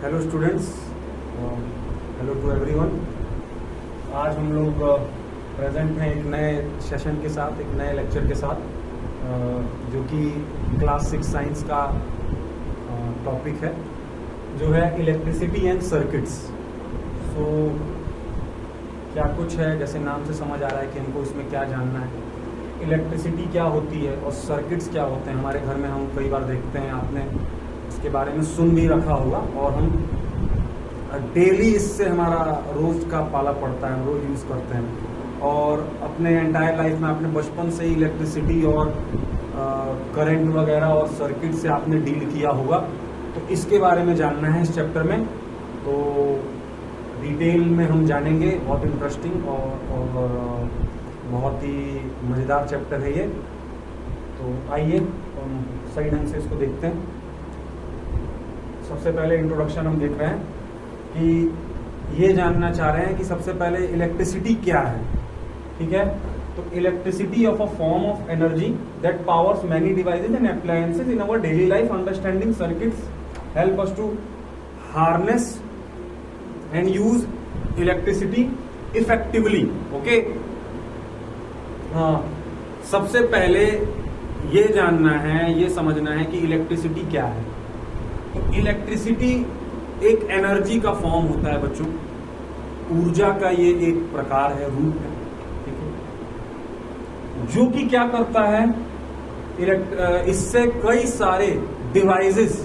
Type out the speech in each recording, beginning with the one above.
Hello students, hello to everyone. आज हम लोग प्रेजेंट हैं एक नए सेशन के साथ, एक नए लेक्चर के साथ, जो कि क्लास 6 साइंस का टॉपिक है, जो है इलेक्ट्रिसिटी एंड सर्किट्स। सो क्या कुछ है, जैसे नाम से समझ आ रहा है कि हमको इसमें क्या जानना है। इलेक्ट्रिसिटी क्या होती है और सर्किट्स क्या होते हैं। हमारे घर में हम कई बार देखते हैं, आपने इसके बारे में सुन भी रखा होगा, और हम डेली इससे हमारा रोज का पाला पड़ता है, हम रोज यूज़ करते हैं। और अपने एंटायर लाइफ में आपने बचपन से ही इलेक्ट्रिसिटी और करंट वगैरह और सर्किट से आपने डील किया होगा, तो इसके बारे में जानना है इस चैप्टर में। तो डिटेल में हम जानेंगे, बहुत इंटरेस्टिंग और बहुत ही मज़ेदार चैप्टर है ये। तो आइए हम सही ढंग से इसको देखते हैं। सबसे पहले इंट्रोडक्शन हम देख रहे हैं कि ये जानना चाह रहे हैं कि सबसे पहले इलेक्ट्रिसिटी क्या है, ठीक है। तो electricity of a form of energy that powers many devices and appliances in our daily life. Understanding circuits help us to harness and use electricity effectively. Okay, हाँ, सबसे पहले ये जानना है, ये समझना है कि इलेक्ट्रिसिटी क्या है। तो इलेक्ट्रिसिटी एक एनर्जी का फॉर्म होता है बच्चों, ऊर्जा का ये एक प्रकार है, रूप है, ठीक है, जो कि क्या करता है, इससे कई सारे डिवाइसेस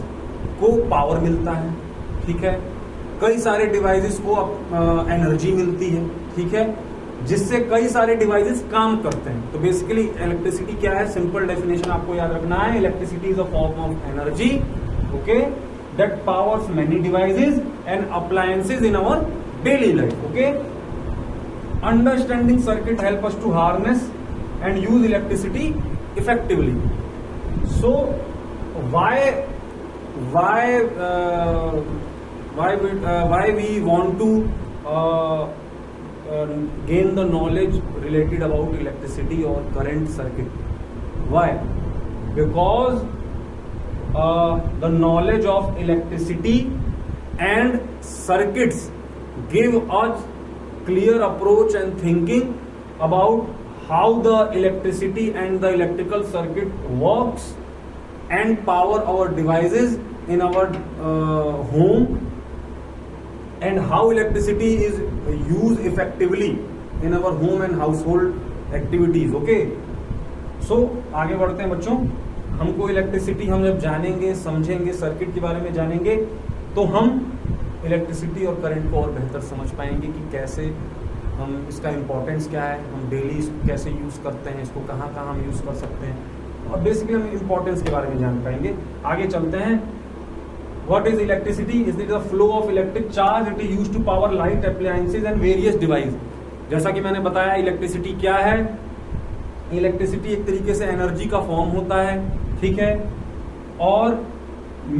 को पावर मिलता है, ठीक है, कई सारे डिवाइसेस को एनर्जी मिलती है, ठीक है, जिससे कई सारे डिवाइसेस काम करते हैं। तो बेसिकली इलेक्ट्रिसिटी क्या है, सिंपल डेफिनेशन आपको याद रखना है। Electricity is a form of energy, okay, that powers many devices and appliances in our daily life. Okay, understanding circuit help us to harness and use electricity effectively. So why we want to gain the knowledge related about electricity or current circuit? Why? Because the knowledge of electricity and circuits give us clear approach and thinking about how the electricity and the electrical circuit works and power our devices in our home, and how electricity is used effectively in our home and household activities. Okay, so आगे बढ़ते हैं बच्चों। हमको electricity हम जब जानेंगे, समझेंगे, circuit के बारे में जानेंगे, तो हम इलेक्ट्रिसिटी और करंट को और बेहतर समझ पाएंगे कि कैसे हम, इसका इम्पोर्टेंस क्या है, हम डेली इसको कैसे यूज़ करते हैं, इसको कहाँ कहाँ हम यूज़ कर सकते हैं, और बेसिकली हम इम्पोर्टेंस के बारे में जान पाएंगे। आगे चलते हैं। What is electricity? Is it the flow of electric charge, it is used to power light appliances and various device. जैसा कि मैंने बताया, इलेक्ट्रिसिटी क्या है। इलेक्ट्रिसिटी एक तरीके से एनर्जी का फॉर्म होता है, ठीक है, और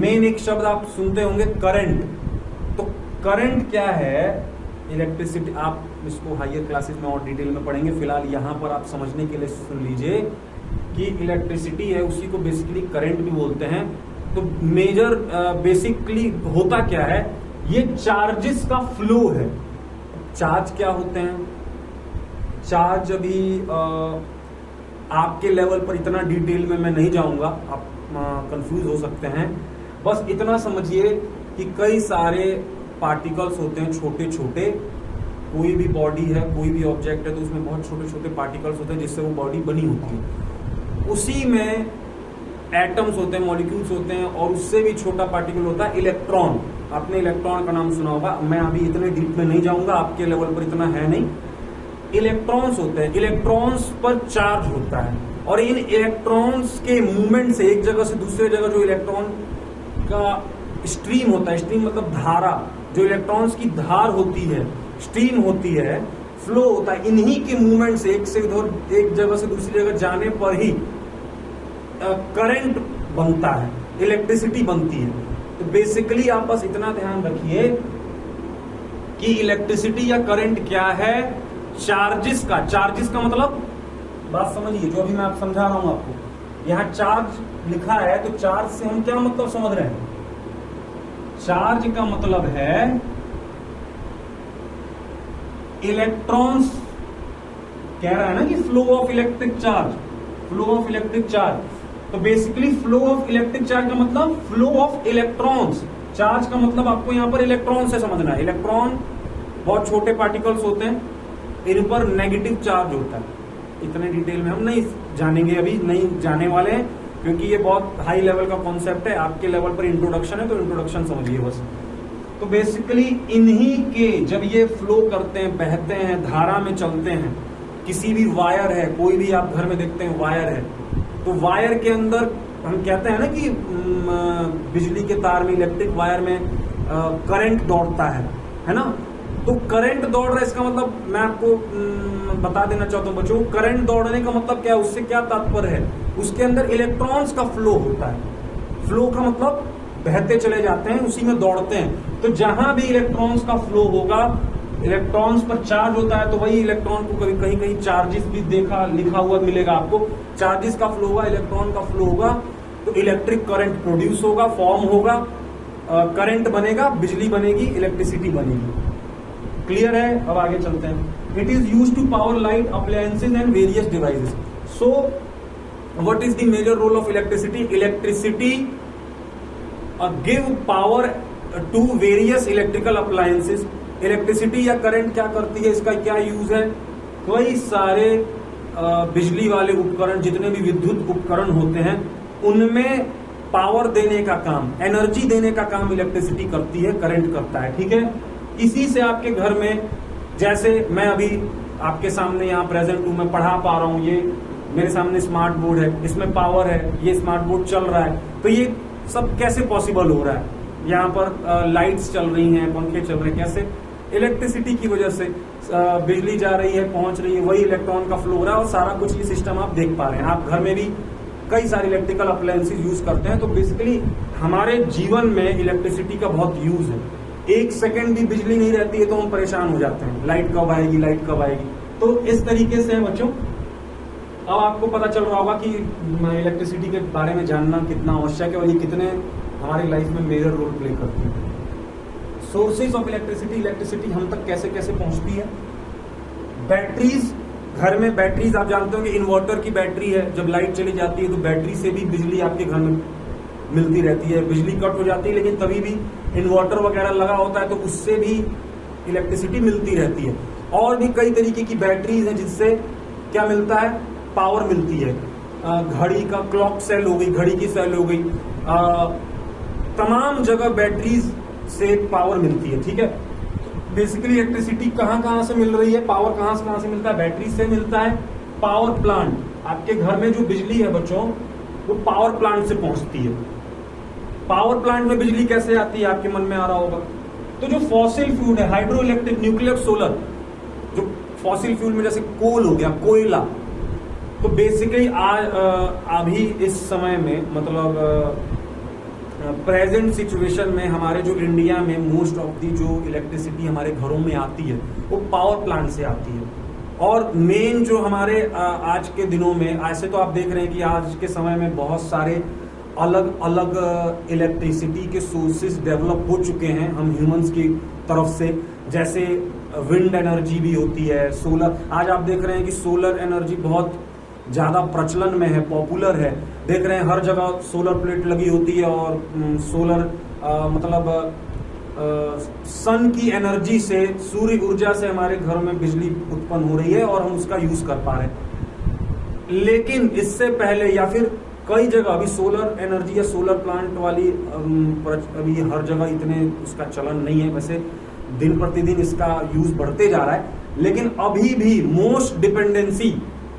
मेन एक शब्द आप सुनते होंगे, करंट। तो करंट क्या है, इलेक्ट्रिसिटी, आप इसको हायर क्लासेस में और डिटेल में पढ़ेंगे। फिलहाल यहाँ पर आप समझने के लिए सुन लीजिए कि इलेक्ट्रिसिटी है, उसी को बेसिकली करंट भी बोलते हैं। तो मेजर बेसिकली होता क्या है, ये चार्जेस का फ्लो है। चार्ज क्या होते हैं? चार्ज अभी आपके लेवल पर इतना डिटेल में मैं नहीं जाऊंगा, आप कंफ्यूज हो सकते हैं। बस इतना समझिए कि कई सारे पार्टिकल्स होते हैं, छोटे छोटे। कोई भी बॉडी है, कोई भी ऑब्जेक्ट है, तो उसमें बहुत छोटे छोटे पार्टिकल्स होते हैं जिससे वो बॉडी बनी होती है। उसी में एटम्स होते हैं, मॉलिक्यूल्स होते हैं, और उससे भी छोटा पार्टिकल होता है इलेक्ट्रॉन। आपने इलेक्ट्रॉन का नाम सुना होगा, मैं अभी इतने डीप में नहीं जाऊंगा, आपके लेवल पर इतना है नहीं। इलेक्ट्रॉन्स होते हैं, इलेक्ट्रॉन्स पर चार्ज होता है, और इन इलेक्ट्रॉन्स के मूवमेंट से एक जगह से दूसरे जगह जो इलेक्ट्रॉन का स्ट्रीम होता है, स्ट्रीम मतलब धारा, जो इलेक्ट्रॉन्स की धार होती है, स्ट्रीम होती है, फ्लो होता है, इन्हीं के मूवमेंट से एक से इधर, एक जगह से दूसरी जगह जाने पर ही करंट बनता है, इलेक्ट्रिसिटी बनती है। तो बेसिकली आप बस इतना ध्यान रखिए कि इलेक्ट्रिसिटी या करंट क्या है, चार्जेस का। चार्जेस का मतलब, बात समझिए, जो अभी मैं आप समझा रहा हूं आपको। यहाँ चार्ज लिखा है, तो चार्ज से हम क्या मतलब समझ रहे हैं? चार्ज का मतलब है इलेक्ट्रॉन्स, कह रहा है ना कि flow of electric charge, flow of electric charge. तो basically flow of electric charge का मतलब फ्लो ऑफ इलेक्ट्रॉन्स। चार्ज का मतलब आपको यहां पर इलेक्ट्रॉन से समझना है। इलेक्ट्रॉन बहुत छोटे पार्टिकल्स होते हैं, इन पर नेगेटिव चार्ज होता है। इतने डिटेल में हम नहीं जानेंगे, अभी नहीं जाने वाले हैं, क्योंकि ये बहुत हाई लेवल का कॉन्सेप्ट है। आपके लेवल पर इंट्रोडक्शन है तो इंट्रोडक्शन समझिए बस। तो बेसिकली इन्हीं के जब ये फ्लो करते हैं, बहते हैं, धारा में चलते हैं, किसी भी वायर है, कोई भी आप घर में देखते हैं वायर है, तो वायर के अंदर हम कहते हैं ना कि बिजली के तार में, इलेक्ट्रिक वायर में करंट दौड़ता है ना। तो करंट दौड़ रहा है, इसका मतलब मैं आपको बता देना चाहता हूं बच्चों, करंट दौड़ने का मतलब क्या है, उससे क्या तात्पर्य है, उसके अंदर इलेक्ट्रॉन्स का फ्लो होता है। फ्लो का मतलब बहते चले जाते हैं, उसी में दौड़ते हैं। तो जहां भी इलेक्ट्रॉन्स का फ्लो होगा, इलेक्ट्रॉन्स पर चार्ज होता है, तो वही इलेक्ट्रॉन को कभी कहीं कहीं चार्जेस भी लिखा हुआ मिलेगा आपको। चार्जेस का फ्लो होगा, इलेक्ट्रॉन का फ्लो होगा, तो इलेक्ट्रिक करंट प्रोड्यूस होगा, फॉर्म होगा, करंट बनेगा, बिजली बनेगी, इलेक्ट्रिसिटी बनेगी। क्लियर है? अब आगे चलते हैं। It is use to power light appliances and various devices. So what is the major role of electricity? Electricity give power to various electrical appliances. Electricity या करंट क्या करती है, इसका क्या यूज है? कई सारे बिजली वाले उपकरण, जितने भी विद्युत उपकरण होते हैं, उनमें पावर देने का काम, एनर्जी देने का काम इलेक्ट्रिसिटी करती है, करंट करता है। ठीक है? इसी से आपके घर में, जैसे मैं अभी आपके सामने यहाँ प्रेजेंट हूं, मैं पढ़ा पा रहा हूं, ये मेरे सामने स्मार्ट बोर्ड है, इसमें पावर है, ये स्मार्ट बोर्ड चल रहा है, तो ये सब कैसे पॉसिबल हो रहा है? यहाँ पर लाइट्स चल रही हैं, पंखे चल रहे हैं, कैसे? इलेक्ट्रिसिटी की वजह से बिजली जा रही है, पहुंच रही है, वही इलेक्ट्रॉन का फ्लो हो रहा है, और सारा कुछ ये सिस्टम आप देख पा रहे हैं। आप घर में भी कई सारे इलेक्ट्रिकल अप्लायंसेज यूज करते हैं। तो बेसिकली हमारे जीवन में इलेक्ट्रिसिटी का बहुत यूज है। एक सेकंड भी बिजली नहीं रहती है तो हम परेशान हो जाते हैं, लाइट कब आएगी, लाइट कब आएगी। तो इस तरीके से है बच्चों। अब आपको पता चल रहा होगा कि इलेक्ट्रिसिटी के बारे में जानना कितना आवश्यक है और ये कितने हमारी लाइफ में मेजर रोल प्ले करती है। सोर्सेज ऑफ इलेक्ट्रिसिटी, इलेक्ट्रिसिटी हम तक कैसे कैसे पहुंचती है? बैटरीज, घर में बैटरीज, आप जानते हो कि इन्वर्टर की बैटरी है, जब लाइट चली जाती है तो बैटरी से भी बिजली आपके घर में मिलती रहती है। बिजली कट हो जाती है लेकिन तभी भी इन्वर्टर वगैरह लगा होता है तो उससे भी इलेक्ट्रिसिटी मिलती रहती है। और भी कई तरीके की बैटरीज हैं जिससे क्या मिलता है? पावर मिलती है। घड़ी का क्लॉक सेल हो गई, घड़ी की सेल हो गई, तमाम जगह बैटरीज से पावर मिलती है। ठीक है? बेसिकली इलेक्ट्रिसिटी कहां से मिल रही है, पावर कहां से मिलता है? बैटरी से मिलता है। पावर प्लांट, आपके घर में जो बिजली है बच्चों, वो पावर प्लांट से पहुंचती है। पावर प्लांट में बिजली कैसे आती है, आपके मन में आ रहा होगा। तो जो फॉसिल फ्यूल है, हाइड्रो इलेक्ट्रिक, न्यूक्लियर, सोलर, जो फॉसिल फ्यूल में जैसे कोल हो गया, कोयला, तो बेसिकली अभी इस समय में, मतलब प्रेजेंट सिचुएशन में हमारे जो इंडिया में मोस्ट ऑफ दी जो इलेक्ट्रिसिटी हमारे घरों में आती है वो पावर प्लांट से आती है। और मेन जो हमारे आज के दिनों में, ऐसे तो आप देख रहे हैं कि आज के समय में बहुत सारे अलग अलग इलेक्ट्रिसिटी के सोर्सेज डेवलप हो चुके हैं हम ह्यूमंस की तरफ से। जैसे विंड एनर्जी भी होती है, सोलर, आज आप देख रहे हैं कि सोलर एनर्जी बहुत ज्यादा प्रचलन में है, पॉपुलर है। देख रहे हैं हर जगह सोलर प्लेट लगी होती है और सोलर मतलब सन की एनर्जी से, सूर्य ऊर्जा से हमारे घरों में बिजली उत्पन्न हो रही है और हम उसका यूज कर पा रहे हैं। लेकिन इससे पहले या फिर कई जगह अभी सोलर एनर्जी या सोलर प्लांट वाली अभी हर जगह इतने उसका चलन नहीं है। वैसे दिन प्रतिदिन इसका यूज बढ़ते जा रहा है, लेकिन अभी भी मोस्ट डिपेंडेंसी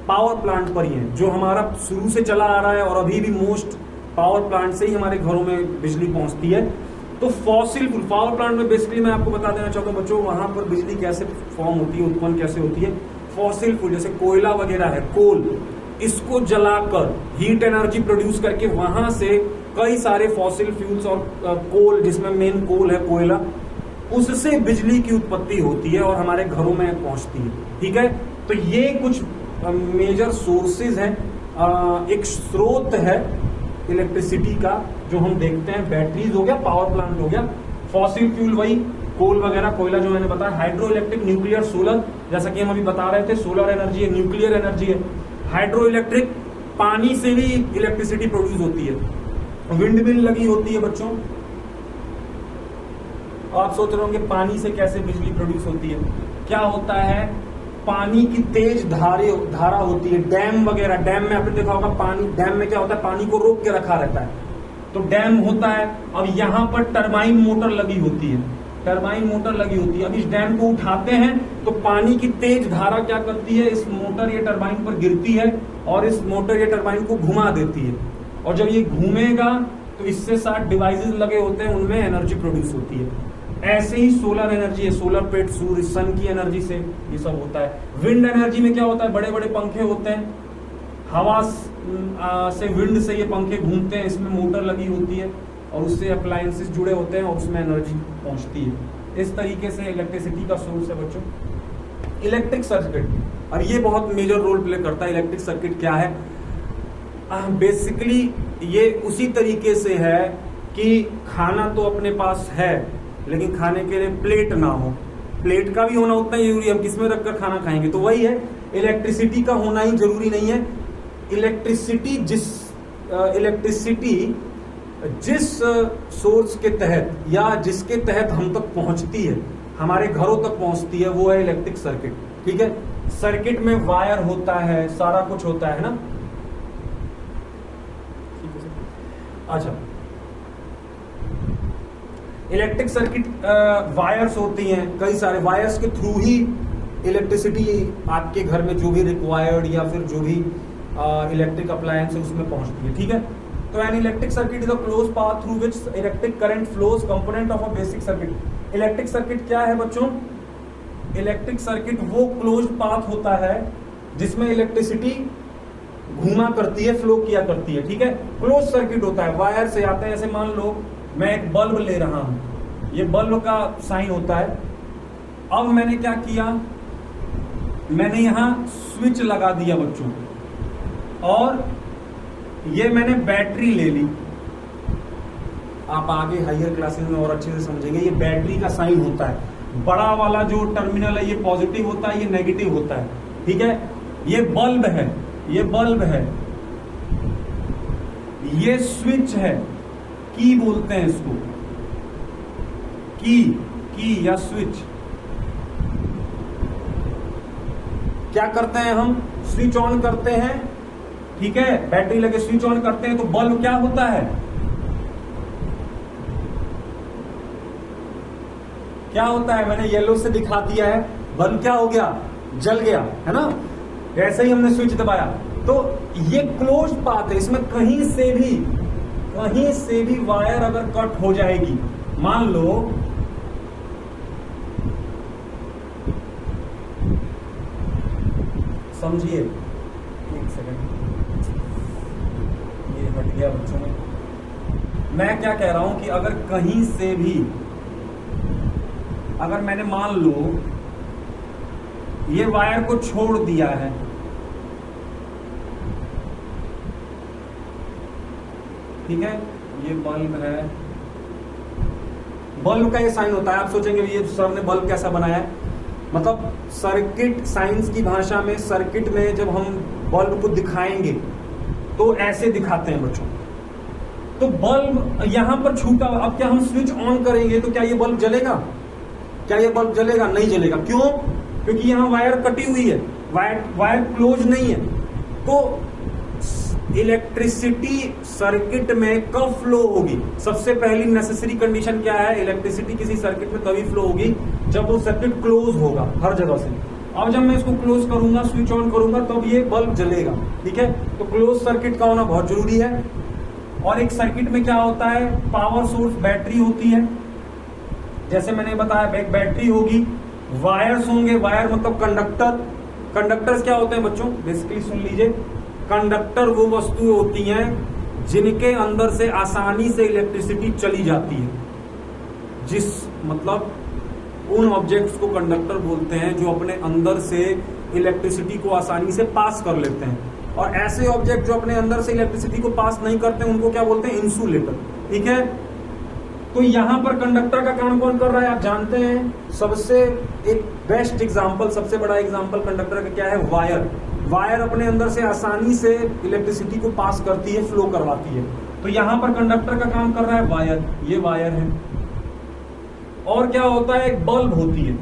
पावर प्लांट पर ही है, जो हमारा शुरू से चला आ रहा है और अभी भी मोस्ट पावर प्लांट से ही हमारे घरों में बिजली पहुंचती है। तो फॉसिल फ्यूल, पावर प्लांट में बेसिकली मैं आपको बता देना चाहता हूँ बच्चों, वहां पर बिजली कैसे फॉर्म होती है, उत्पन्न कैसे होती है। फॉसिल फ्यूल जैसे कोयला वगैरह है, कोल, इसको जलाकर हीट एनर्जी प्रोड्यूस करके वहां से कई सारे फॉसिल फ्यूल्स और कोल, जिसमें मेन कोल है, कोयला, उससे बिजली की उत्पत्ति होती है और हमारे घरों में पहुंचती है। ठीक है? तो ये कुछ मेजर सोर्सेज हैं। एक स्रोत है इलेक्ट्रिसिटी का जो हम देखते हैं, बैटरीज हो गया, पावर प्लांट हो गया, फॉसिल फ्यूल वही कोल वगैरह, कोयला जो मैंने बताया। हाइड्रो इलेक्ट्रिक, न्यूक्लियर, सोलर, जैसा कि हम अभी बता रहे थे, सोलर एनर्जी है, न्यूक्लियर एनर्जी है। हाइड्रो इलेक्ट्रिक, पानी से भी इलेक्ट्रिसिटी प्रोड्यूस होती है। विंड मिल लगी होती है बच्चों। आप सोच रहे होंगे पानी से कैसे बिजली प्रोड्यूस होती है। क्या होता है, पानी की तेज धारा होती है, डैम वगैरह, डैम में आपने देखा होगा पानी, डैम में क्या होता है, पानी को रोक के रखा रहता है, तो डैम होता है। अब यहां पर टरबाइन मोटर लगी होती है, टरबाइन मोटर लगी होती है। अब इस डैम को उठाते हैं तो पानी की तेज धारा क्या करती है, इस मोटर या टरबाइन पर गिरती है और इस मोटर या टरबाइन को घुमा देती है। और जब ये घूमेगा तो इससे 60 डिवाइसेस लगे होते हैं, उनमें एनर्जी प्रोड्यूस होती है। ऐसे ही सोलर एनर्जी है, सोलर प्लेट, सूर्य, सन की एनर्जी से ये सब होता है। विंड एनर्जी में क्या होता है, बड़े बड़े पंखे होते हैं, हवा से, विंड से ये पंखे घूमते हैं, इसमें मोटर लगी होती है और उससे अप्लायंसेस जुड़े होते हैं और उसमें एनर्जी पहुंचती है। इस तरीके से इलेक्ट्रिसिटी का सोर्स है बच्चों इलेक्ट्रिक सर्किट। और ये बहुत मेजर रोल प्ले करता है। इलेक्ट्रिक सर्किट क्या है, बेसिकली ये उसी तरीके से है कि खाना तो अपने पास है, लेकिन खाने के लिए प्लेट ना हो, प्लेट का भी होना उतना ही जरूरी है, हम किसमें रखकर खाना खाएंगे। तो वही है, इलेक्ट्रिसिटी का होना ही जरूरी नहीं है। इलेक्ट्रिसिटी जिस सोर्स के तहत या जिसके तहत हम तक पहुंचती है, हमारे घरों तक पहुंचती है, वो है इलेक्ट्रिक सर्किट। ठीक है, सर्किट में वायर होता है, सारा कुछ होता है ना। अच्छा, इलेक्ट्रिक सर्किट वायर्स होती हैं, कई सारे वायर्स के थ्रू ही इलेक्ट्रिसिटी आपके घर में जो भी रिक्वायर्ड या फिर जो भी इलेक्ट्रिक अप्लायंस है उसमें पहुंचती है। ठीक है, तो an electric circuit is a close path through which electric current flows, component of a basic circuit. Electric circuit क्या है बच्चों, इलेक्ट्रिक सर्किट वो क्लोज पाथ होता है जिसमें इलेक्ट्रिसिटी घूमा करती है, फ्लो किया करती है। ठीक है, क्लोज सर्किट होता है, वायर से आते हैं। जैसे मान लो मैं एक बल्ब ले रहा हूं, ये बल्ब का साइन होता है। अब मैंने क्या किया, मैंने यहां स्विच लगा दिया बच्चों, और ये मैंने बैटरी ले ली। आप आगे हायर क्लासेस में और अच्छे से समझेंगे। ये बैटरी का साइन होता है, बड़ा वाला जो टर्मिनल है ये पॉजिटिव होता है, ये नेगेटिव होता है। ठीक है, ये बल्ब है, ये बल्ब है, ये स्विच है, की बोलते हैं इसको, की या स्विच। क्या करते हैं हम, स्विच ऑन करते हैं। ठीक है, बैटरी लगे स्विच ऑन करते हैं तो बल्ब क्या होता है, क्या होता है, मैंने येलो से दिखा दिया है, बल्ब क्या हो गया, जल गया, है ना। ऐसे ही हमने स्विच दबाया, तो ये क्लोज पाथ है, इसमें कहीं से भी वायर अगर कट हो जाएगी, मान लो समझिए, एक सेकंड, ये हट गया बच्चों में। मैं क्या कह रहा हूं कि अगर कहीं से भी, अगर मैंने मान लो ये वायर को छोड़ दिया है, ठीक है, ये बल्ब है, बल्ब का ये साइन होता है। आप सोचेंगे ये सर ने बल्ब कैसा बनाया है, मतलब सर्किट साइंस की भाषा में, सर्किट में जब हम बल्ब को दिखाएंगे तो ऐसे दिखाते हैं बच्चों। तो बल्ब यहां पर छूटा, अब क्या हम स्विच ऑन करेंगे तो क्या ये बल्ब जलेगा, क्या ये बल्ब जलेगा, नहीं जलेगा। क्यों, क्योंकि यहां वायर कटी हुई है, वायर क्लोज नहीं है। तो इलेक्ट्रिसिटी सर्किट में कब फ्लो होगी, सबसे पहली नेसेसरी कंडीशन क्या है, इलेक्ट्रिसिटी किसी सर्किट में तभी फ्लो होगी जब वो सर्किट क्लोज होगा हर जगह से। अब जब मैं इसको क्लोज करूंगा, स्विच ऑन करूंगा, तब ये बल्ब जलेगा। ठीक है, तो क्लोज सर्किट का होना बहुत जरूरी है। और एक सर्किट में क्या होता है, पावर सोर्स बैटरी होती है, जैसे मैंने बताया एक बैटरी होगी, वायर्स होंगे, वायर मतलब कंडक्टर। कंडक्टर्स क्या होते हैं बच्चों, बेसिकली सुन लीजिए, कंडक्टर वो वस्तु होती हैं जिनके अंदर से आसानी से इलेक्ट्रिसिटी चली जाती है, जिस मतलब उन ऑब्जेक्ट्स को कंडक्टर बोलते हैं जो अपने अंदर से इलेक्ट्रिसिटी को आसानी से पास कर लेते हैं। और ऐसे ऑब्जेक्ट जो अपने अंदर से इलेक्ट्रिसिटी को पास नहीं करते उनको क्या बोलते हैं, इंसुलेटर। ठीक है, तो यहां पर कंडक्टर का काम कौन कर रहा है आप जानते हैं। सबसे एक बेस्ट एग्जांपल, सबसे बड़ा एग्जांपल कंडक्टर का क्या है, वायर। वायर अपने अंदर से आसानी से इलेक्ट्रिसिटी को पास करती है, फ्लो करवाती है। तो यहां पर कंडक्टर का काम कर रहा है वायर, ये वायर है। और क्या होता है, एक बल्ब होती है।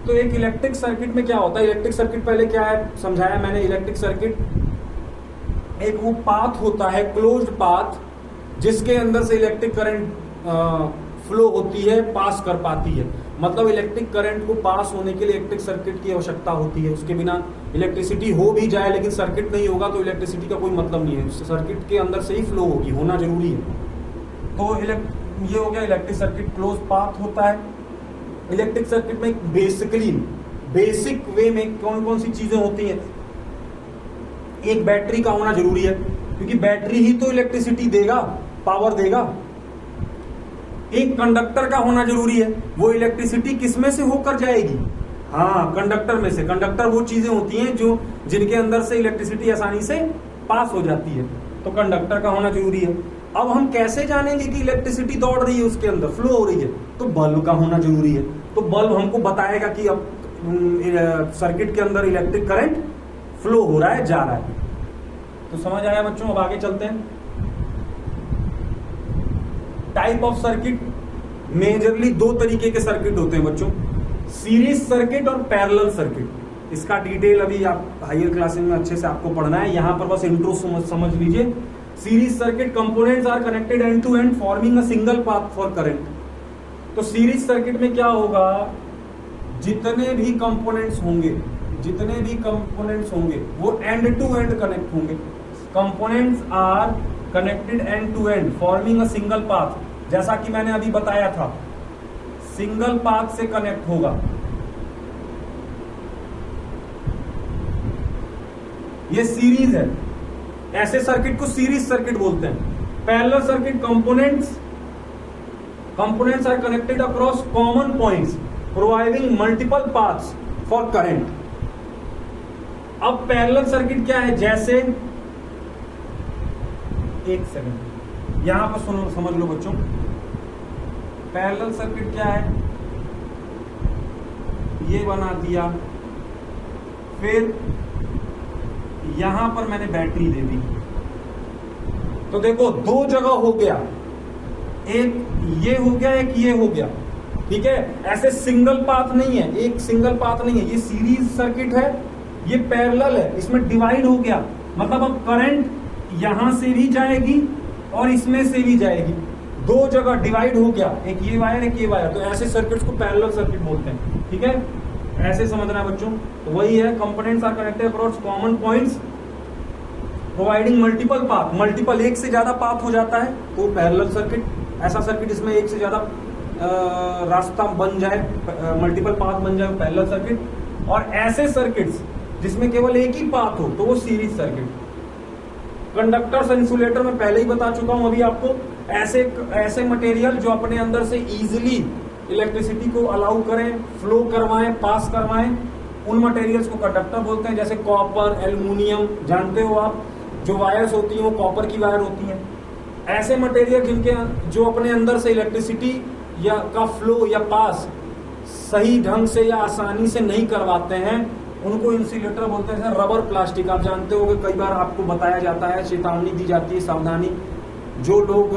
तो एक इलेक्ट्रिक सर्किट में क्या होता है, इलेक्ट्रिक सर्किट पहले क्या है समझाया मैंने। इलेक्ट्रिक सर्किट एक वो पाथ होता है, क्लोज्ड पाथ, जिसके अंदर से इलेक्ट्रिक करंट फ्लो होती है, पास कर पाती है। मतलब इलेक्ट्रिक करंट को पास होने के लिए इलेक्ट्रिक सर्किट की आवश्यकता होती है। उसके बिना इलेक्ट्रिसिटी हो भी जाए लेकिन सर्किट नहीं होगा तो इलेक्ट्रिसिटी का कोई मतलब नहीं है। सर्किट के अंदर से ही फ्लो होगी, होना जरूरी है। तो ये हो गया इलेक्ट्रिक सर्किट, क्लोज पाथ होता है। इलेक्ट्रिक सर्किट में बेसिकली बेसिक वे में कौन कौन सी चीजें होती हैं, एक बैटरी का होना जरूरी है क्योंकि बैटरी ही तो इलेक्ट्रिसिटी देगा, पावर देगा। एक कंडक्टर का होना जरूरी है, वो इलेक्ट्रिसिटी किसमें से होकर जाएगी, हाँ कंडक्टर में से। कंडक्टर वो चीजें होती हैं जो जिनके अंदर से इलेक्ट्रिसिटी आसानी से पास हो जाती है, तो कंडक्टर का होना जरूरी है। अब हम कैसे जानेंगे कि इलेक्ट्रिसिटी दौड़ रही है, उसके अंदर फ्लो हो रही है, तो बल्ब का होना जरूरी है। तो बल्ब हमको बताएगा कि अब सर्किट के अंदर इलेक्ट्रिक करंट फ्लो हो रहा है, जा रहा है। तो समझ आया बच्चों, अब आगे चलते हैं। टाइप ऑफ सर्किट, मेजरली दो तरीके के सर्किट होते हैं बच्चों, सीरीज सर्किट और पैरेलल सर्किट। इसका डिटेल अभी आप हायर क्लासेस में अच्छे से आपको पढ़ना है, यहां पर बस इंट्रो समझ लीजिए। Series circuit, components are connected end to end forming a single path for current. तो सीरीज सर्किट में क्या होगा, जितने भी कंपोनेंट्स होंगे वो एंड टू एंड कनेक्ट होंगे। Components are connected end to end forming a single path, जैसा कि मैंने अभी बताया था, सिंगल पाथ से कनेक्ट होगा। ये सीरीज है, ऐसे सर्किट को सीरीज सर्किट बोलते हैं। Parallel circuit, components are connected across common points providing multiple paths for current. अब पैरेलल सर्किट क्या है, जैसे एक सेकंड यहां पर सुनो, समझ लो बच्चों। पैरेलल सर्किट क्या है, ये बना दिया, फिर यहां पर मैंने बैटरी दे दी। तो देखो दो जगह हो गया, एक ये हो गया, एक ये हो गया, ठीक है। ऐसे सिंगल पाथ नहीं है, एक सिंगल पाथ नहीं है, ये सीरीज सर्किट है, ये पैरेलल है, इसमें डिवाइड हो गया। मतलब अब करंट यहां से भी जाएगी और इसमें से भी जाएगी, दो जगह डिवाइड हो गया, एक ये वायर एक ये वायर। तो ऐसे सर्किट्स को पैरेलल सर्किट बोलते हैं, ठीक है। ऐसे समझना है बच्चों। तो वही है, components are connected across common points providing multiple path. Multiple, एक से ज्यादा पाथ हो जाता है तो पैरेलल सर्किट। ऐसा सर्किट इसमें एक से ज्यादा रास्ता बन जाए, मल्टीपल पाथ बन जाए, पैरेलल सर्किट। और ऐसे सर्किट्स जिसमें केवल एक ही पाथ हो तो वो सीरीज सर्किट। कंडक्टर्स, इंसुलेटर में पहले ही बता चुका हूं अभी आपको। ऐसे मटेरियल जो अपने अंदर से इजीली इलेक्ट्रिसिटी को अलाउ करें, फ्लो करवाएं, पास करवाएं, उन मटेरियल्स को कंडक्टर बोलते हैं। जैसे कॉपर, एल्युमिनियम, जानते हो आप, जो वायर्स होती हैं वो कॉपर की वायर होती हैं। ऐसे मटेरियल जो अपने अंदर से इलेक्ट्रिसिटी या का फ्लो या पास सही ढंग से या आसानी से नहीं करवाते हैं, उनको इंसुलेटर बोलते हैं। रबर, प्लास्टिक, आप जानते हो कि कई बार आपको बताया जाता है, चेतावनी दी जाती है, सावधानी। जो लोग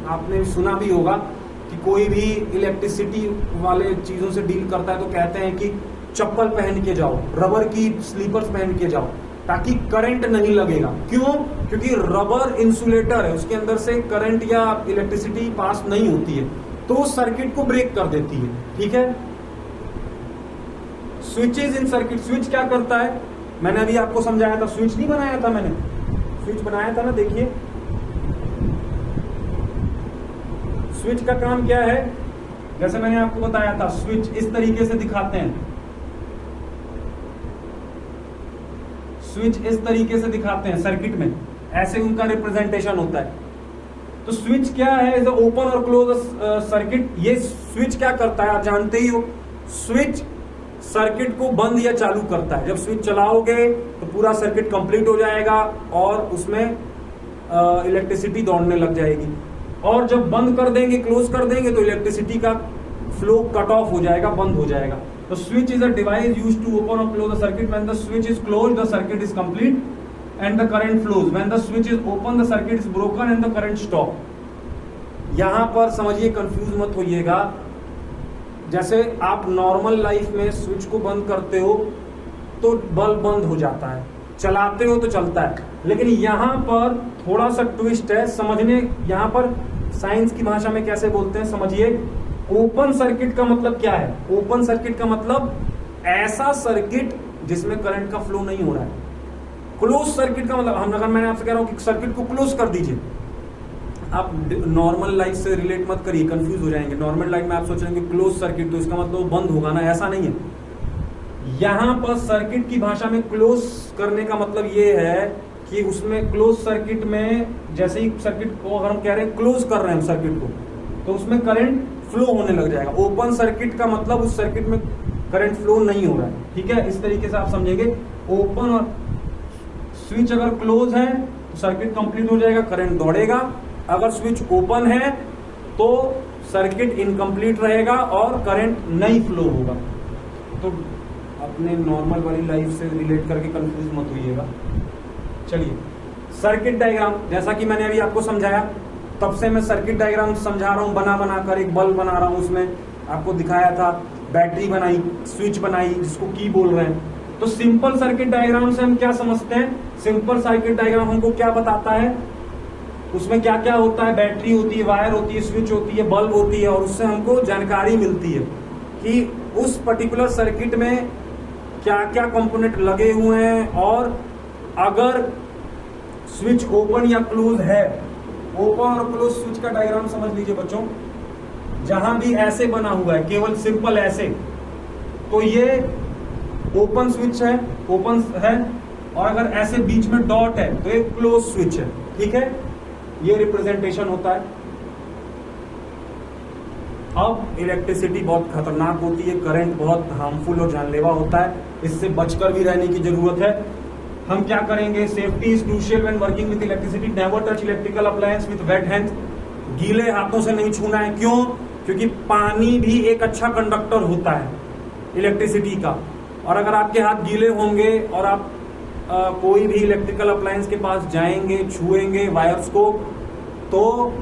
आपने सुना भी होगा कि कोई भी इलेक्ट्रिसिटी वाले चीजों से डील करता है तो कहते हैं कि चप्पल पहन के जाओ, रबर की स्लीपर्स पहन के जाओ, ताकि करंट नहीं लगेगा। क्यों? क्योंकि रबर इंसुलेटर है, उसके अंदर से करंट या इलेक्ट्रिसिटी पास नहीं होती है, तो वो सर्किट को ब्रेक कर देती है, ठीक है। स्विचेज इन सर्किट, स्विच क्या करता है, मैंने अभी आपको समझाया था। स्विच नहीं बनाया था मैंने, स्विच बनाया था ना, देखिए स्विच का काम क्या है, जैसे मैंने आपको बताया था, स्विच इस तरीके से दिखाते हैं, स्विच इस तरीके से दिखाते हैं सर्किट में, ऐसे उनका रिप्रेजेंटेशन होता है। तो स्विच क्या है, इज ओपन और क्लोज सर्किट। ये स्विच क्या करता है आप जानते ही हो, स्विच सर्किट को बंद या चालू करता है। जब स्विच चलाओगे तो पूरा सर्किट कंप्लीट हो जाएगा और उसमें इलेक्ट्रिसिटी दौड़ने लग जाएगी। और जब बंद कर देंगे, क्लोज कर देंगे, तो इलेक्ट्रिसिटी का फ्लो कट ऑफ हो जाएगा, बंद हो जाएगा। तो switch is a device used to open और close the circuit. When the switch is close the circuit is complete and the current flows. When the switch is open the circuit is broken and the current stop. यहां पर समझिए, confuse मत होइएगा। जैसे आप normal life में switch को बंद करते हो तो बल्ब बंद हो जाता है, चलाते हो तो चलता है, लेकिन यहां पर थोड़ा सा ट्विस्ट है समझने। यहां पर साइंस की भाषा में कैसे बोलते हैं समझिए। ओपन सर्किट का मतलब क्या है? ओपन सर्किट का मतलब ऐसा सर्किट जिसमें करंट का फ्लो नहीं हो रहा है। क्लोज सर्किट का मतलब, अगर मैंने आपसे कह रहा हूं कि सर्किट को क्लोज कर दीजिए, आप नॉर्मल लाइफ से रिलेट मत करिए, कंफ्यूज हो जाएंगे। नॉर्मल लाइफ में आप सोच रहे हैं क्लोज सर्किट तो इसका मतलब बंद होगा ना, ऐसा नहीं है। यहां पर सर्किट की भाषा में क्लोज करने का मतलब ये है कि उसमें क्लोज सर्किट में, जैसे ही सर्किट को अगर हम कह रहे हैं क्लोज कर रहे हैं सर्किट को, तो उसमें करंट फ्लो होने लग जाएगा। ओपन सर्किट का मतलब उस सर्किट में करंट फ्लो नहीं हो रहा है, ठीक है। इस तरीके से आप समझेंगे। ओपन और स्विच अगर क्लोज है तो सर्किट कंप्लीट हो जाएगा, करंट दौड़ेगा। अगर स्विच ओपन है तो सर्किट इनकम्प्लीट रहेगा और करंट नहीं फ्लो होगा। तो अपने नॉर्मल वाली लाइफ से रिलेट करके कंफ्यूज मत होइएगा। चलिए, सर्किट डायग्राम, जैसा कि मैंने अभी आपको समझाया, तब से मैं सर्किट डायग्राम समझा रहा हूं, बना बना कर एक बल्ब बना रहा हूं। उसमें आपको दिखाया था, बैटरी बनाई, स्विच बनाई, जिसको की बोल रहे हैं। तो सिंपल सर्किट डायग्राम से हम क्या समझते हैं? सिंपल सर्किट डायग्राम हमको क्या बताता है? उसमें क्या क्या होता है? बैटरी होती है, वायर होती है, स्विच होती है, बल्ब होती है, और उससे हमको जानकारी मिलती है कि उस पर्टिकुलर सर्किट में क्या क्या कंपोनेंट लगे हुए हैं। और अगर स्विच ओपन या क्लोज है, ओपन और क्लोज स्विच का डायग्राम समझ लीजिए बच्चों। जहां भी ऐसे बना हुआ है, केवल सिंपल ऐसे, तो ये ओपन स्विच है, ओपन है। और अगर ऐसे बीच में डॉट है तो ये क्लोज स्विच है, ठीक है। ये रिप्रेजेंटेशन होता है। अब इलेक्ट्रिसिटी बहुत खतरनाक होती है, करंट बहुत हार्मफुल और जानलेवा होता है, इससे बचकर भी रहने की जरूरत है। हम क्या करेंगे? Safety is crucial when working with electricity. Never touch electrical appliance with weight hands. गीले हाथों से नहीं छूना है। क्यों? क्योंकि पानी भी एक अच्छा कंडक्टर होता है इलेक्ट्रिसिटी का। और अगर आपके हाथ गीले होंगे और आप कोई भी इलेक्ट्रिकल अप्लायंस के पास जाएंगे, छुएंगे वायर्स को, तो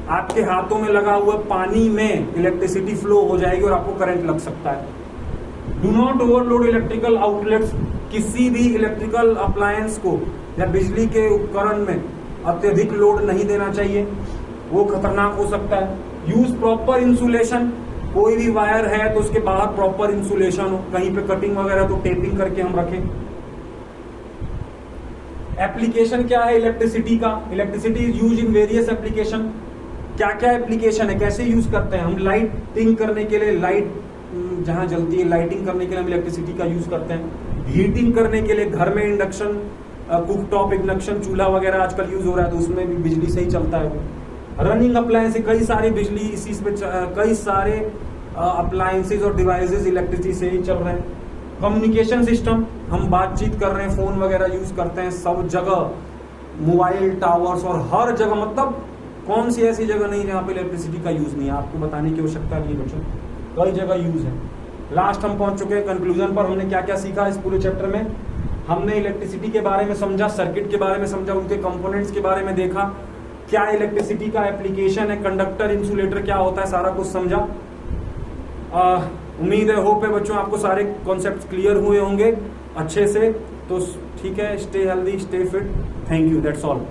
आपके हाथों में लगा हुआ पानी में इलेक्ट्रिसिटी फ्लो हो जाएगी और आपको करंट लग सकता है। Do not overload electrical outlets. किसी भी इलेक्ट्रिकल अप्लायंस को या बिजली के उपकरण में अत्यधिक लोड नहीं देना चाहिए, वो खतरनाक हो सकता है। Use proper insulation. कोई भी वायर है तो उसके बाहर प्रॉपर इंसुलेशन हो, कहीं पे कटिंग वगैरह तो टेपिंग करके हम रखें। एप्लीकेशन क्या है इलेक्ट्रिसिटी का? Electricity is use in various application. क्या क्या एप्लीकेशन है, कैसे यूज करते हैं हम? लाइटिंग करने के लिए, लाइट जहां जलती है, लाइटिंग करने के लिए हम इलेक्ट्रिसिटी का यूज करते हैं। हीटिंग करने के लिए घर में इंडक्शन, कुक टॉप इंडक्शन चूल्हा वगैरह आजकल यूज हो रहा है, तो उसमें भी बिजली से ही चलता है वो। रनिंग अप्लायंस, कई सारी बिजली इसी पे, कई सारे अप्लायंसेज और डिवाइसेस इलेक्ट्रिसिटी से ही चल रहे हैं। कम्युनिकेशन सिस्टम, हम बातचीत कर रहे हैं, फोन वगैरह यूज करते हैं सब जगह, मोबाइल टावर्स और हर जगह। मतलब कौन सी ऐसी जगह नहीं जहां पे इलेक्ट्रिसिटी का यूज नहीं है? आपको बताने की आवश्यकता नहीं है बच्चों, कई जगह यूज है। लास्ट हम पहुंच चुके हैं कंक्लूजन पर। हमने क्या क्या सीखा इस पूरे चैप्टर में? हमने इलेक्ट्रिसिटी के बारे में समझा, सर्किट के बारे में समझा, उनके कंपोनेंट्स के बारे में देखा, क्या इलेक्ट्रिसिटी का एप्लीकेशन है, कंडक्टर, इंसुलेटर क्या होता है, सारा कुछ समझा। उम्मीद है, होप है बच्चों आपको सारे कॉन्सेप्ट्स क्लियर हुए होंगे अच्छे से। तो ठीक है, stay healthy, stay fit. Thank you, that's all.